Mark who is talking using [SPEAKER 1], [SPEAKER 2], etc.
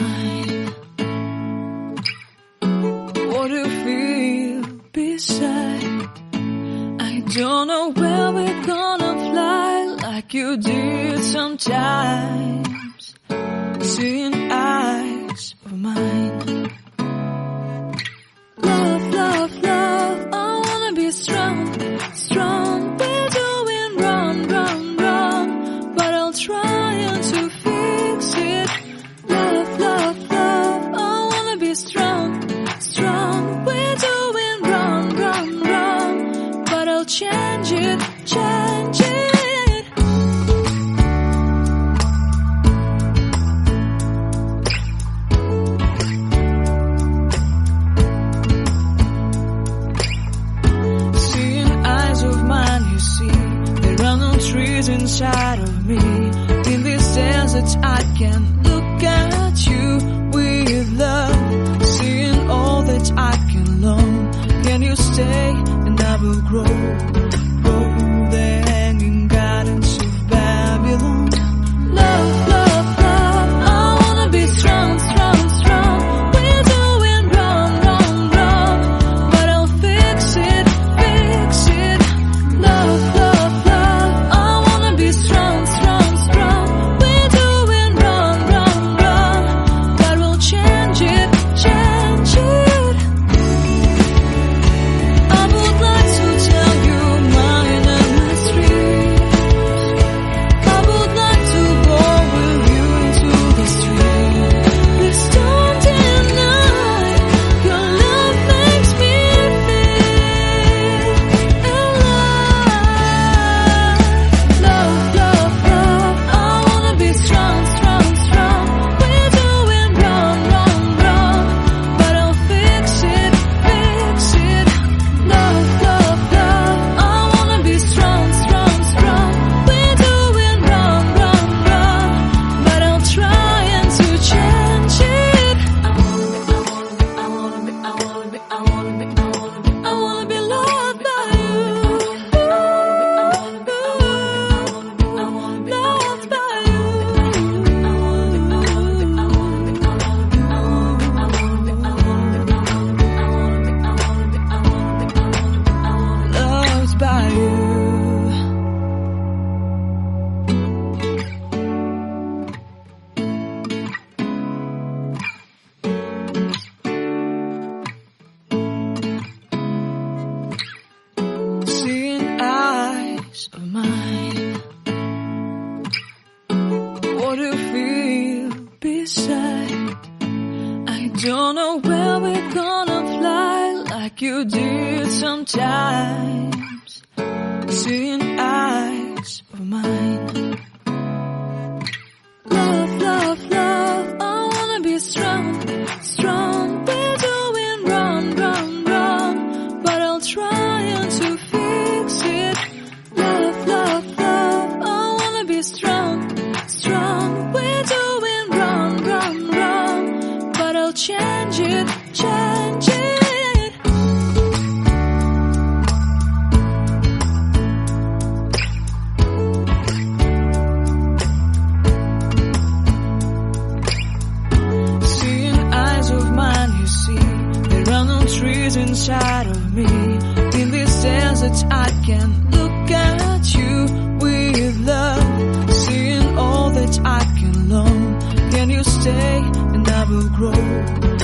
[SPEAKER 1] mine. What do you feel beside? I don't know where we're gonna fly like you did sometimes. Seeing eyes of mine. Love, love, love, I wanna be strong, strong. We're doing wrong, wrong, wrong, but I'll try to fix it. Love, love, love, I wanna be strong, strong. We're doing wrong, wrong, wrong, but I'll change it, change it. Trees inside of me. In this desert I can look at you with love. Seeing all that I can learn. Can you stay and I will grow? Grow the hanging gardens of Babylon. Love, love, love, I wanna be strong, strong, strong. We're doing wrong, wrong, wrong, but I'll fix it, fix it. Love, love, strong, strong, strong. We're doing wrong, wrong, wrong, but we'll change it, change it. I would like to tell you mine and my street. I would like to go with you into the street. Please don't deny your love makes me feel alive. Love, love, I wanna be strong, strong, strong. We're doing wrong, wrong, wrong, but I'll fix it, fix it. Love, love, love, I wanna be strong, strong, strong. We're doing wrong, wrong, wrong, but I'll try to change it. I wanna be loved by you. Loved by you. Loved by you. Seeing eyes of mine. What do you feel beside? I don't know where we're gonna fly like you did sometimes. Seeing eyes of mine. Love, love, love, I wanna be strong, strong. We're doing wrong, wrong, wrong, but I'll try to fix it. Love, love, love, I wanna be strong, strong. We're doing wrong, wrong, wrong, but I'll change it, change it. Seeing eyes of mine, you see, there are no trees inside of me. In this desert I can look at you with love. Seeing all that I can learn. Can you stay and I will grow?